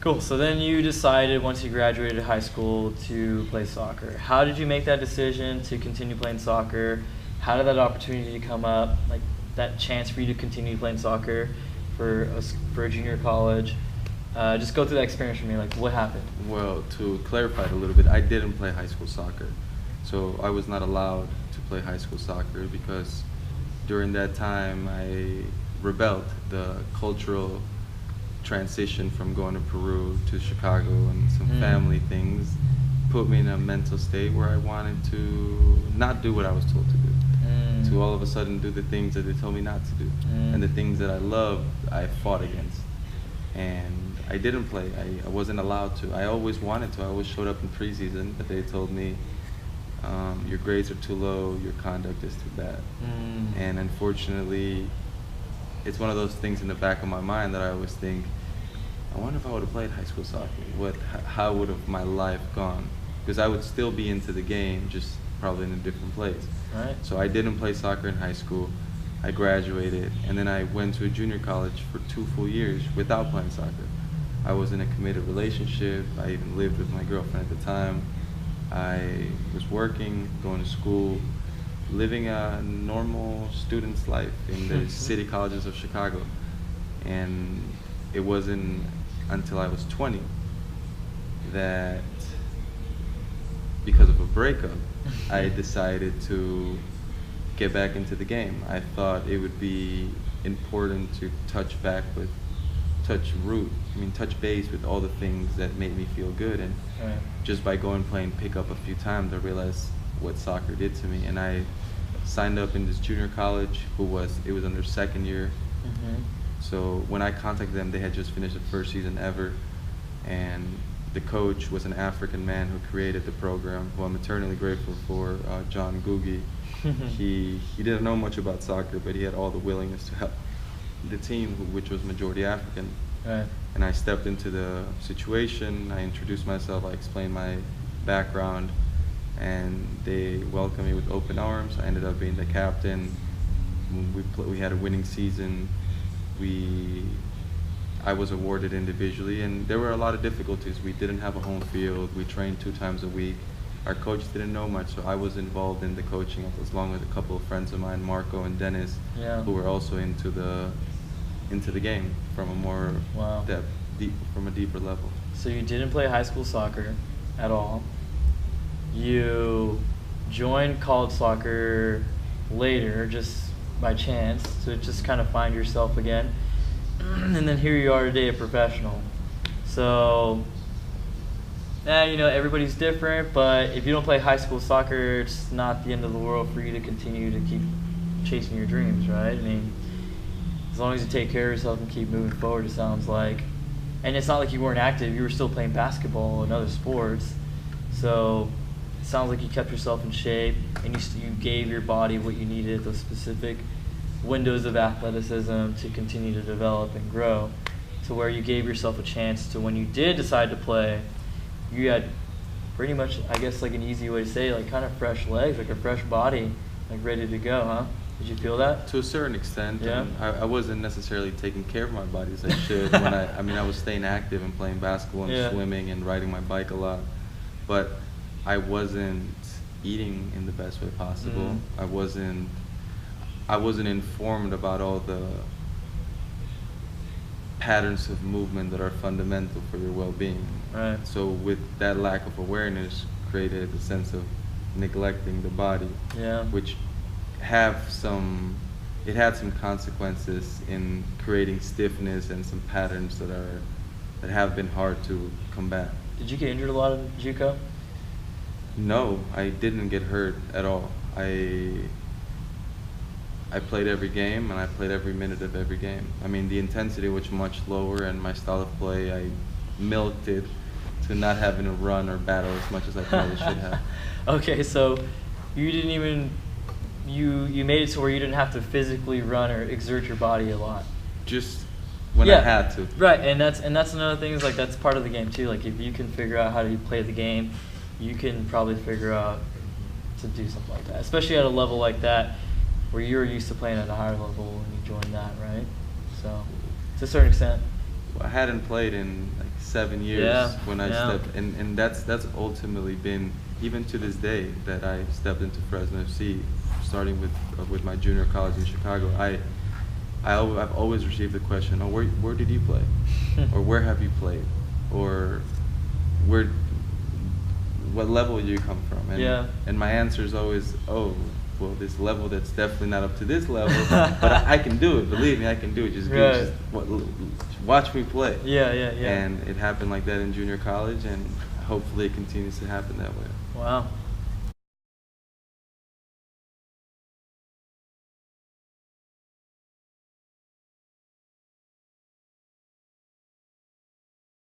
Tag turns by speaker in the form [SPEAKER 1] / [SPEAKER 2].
[SPEAKER 1] Cool. So then you decided once you graduated high school to play soccer. How did you make that decision to continue playing soccer? How did that opportunity come up? Like that chance for you to continue playing soccer for a junior college? Just go through that experience for me. Like what happened?
[SPEAKER 2] Well, to clarify it a little bit, I didn't play high school soccer. So I was not allowed to play high school soccer because during that time I rebelled. The cultural transition from going to Peru to Chicago and some family things put me in a mental state where I wanted to not do what I was told to do. To all of a sudden do the things that they told me not to do. And the things that I loved, I fought against. And I didn't play. I wasn't allowed to. I always wanted to. I always showed up in preseason, but they told me, your grades are too low, your conduct is too bad. And unfortunately, it's one of those things in the back of my mind that I always think, I wonder if I would have played high school soccer, how would have my life gone? Because I would still be into the game, just probably in a different place.
[SPEAKER 1] Right.
[SPEAKER 2] So I didn't play soccer in high school. I graduated, and then I went to a junior college for 2 full years without playing soccer. I was in a committed relationship. I even lived with my girlfriend at the time. I was working, going to school, living a normal student's life in the city colleges of Chicago. And it wasn't until I was 20 that, because of a breakup, I decided to get back into the game. I thought it would be important to touch base with all the things that made me feel good. And just by going playing pickup a few times, I realized what soccer did to me. And I signed up in this junior college it was on their second year. So when I contacted them, they had just finished the first season ever. And the coach was an African man who created the program, who I'm eternally grateful for, John Googie. He didn't know much about soccer, but he had all the willingness to help the team, which was majority African.
[SPEAKER 1] Right.
[SPEAKER 2] And I stepped into the situation, I introduced myself, I explained my background, and they welcomed me with open arms. I ended up being the captain. We had a winning season. I was awarded individually, and there were a lot of difficulties. We didn't have a home field. We trained 2 times a week. Our coach didn't know much, so I was involved in the coaching along with a couple of friends of mine, Marco and Dennis, who were also into the game from a more from a deeper level.
[SPEAKER 1] So you didn't play high school soccer at all. You joined college soccer later, just by chance, to just kind of find yourself again. And then here you are today, a professional. So, everybody's different, but if you don't play high school soccer, it's not the end of the world for you to continue to keep chasing your dreams, right? I mean, as long as you take care of yourself and keep moving forward, it sounds like. And it's not like you weren't active. You were still playing basketball and other sports. So it sounds like you kept yourself in shape, and you gave your body what you needed, those specific windows of athleticism to continue to develop and grow, to where you gave yourself a chance to, when you did decide to play, you had pretty much, I guess, like an easy way to say, like kind of fresh legs, like a fresh body, like ready to go, huh? Did you feel that?
[SPEAKER 2] To a certain extent.
[SPEAKER 1] Yeah.
[SPEAKER 2] I wasn't necessarily taking care of my body as I should. When I was staying active and playing basketball and swimming and riding my bike a lot, but I wasn't eating in the best way possible. I wasn't informed about all the patterns of movement that are fundamental for your well-being.
[SPEAKER 1] Right.
[SPEAKER 2] So with that lack of awareness created a sense of neglecting the body, which had some consequences in creating stiffness and some patterns that have been hard to combat.
[SPEAKER 1] Did you get injured a lot in JUCO?
[SPEAKER 2] No, I didn't get hurt at all. I played every game, and I played every minute of every game. I mean, the intensity was much lower, and my style of play, I milked it to not having to run or battle as much as I probably should have.
[SPEAKER 1] Okay, so you didn't even, you made it to where you didn't have to physically run or exert your body a lot.
[SPEAKER 2] Just when I had to.
[SPEAKER 1] Right, and that's another thing, is like that's part of the game too. Like if you can figure out how to play the game, you can probably figure out to do something like that, especially at a level like that, where you're used to playing at a higher level and you join that, right? So, to a certain extent.
[SPEAKER 2] I hadn't played in like 7 years
[SPEAKER 1] Yeah,
[SPEAKER 2] when I
[SPEAKER 1] yeah.
[SPEAKER 2] stepped, and that's ultimately been, even to this day, that I stepped into Fresno FC, starting with my junior college in Chicago. I've always received the question, oh, where did you play, or where have you played, or where, what level do you come from? And,
[SPEAKER 1] Yeah.
[SPEAKER 2] and my answer is always, oh, well, this level that's definitely not up to this level, but I can do it. Believe me, I can do it. Just,
[SPEAKER 1] Right.
[SPEAKER 2] just watch me play.
[SPEAKER 1] Yeah, yeah.
[SPEAKER 2] And it happened like that in junior college, and hopefully it continues to happen that way.
[SPEAKER 1] Wow.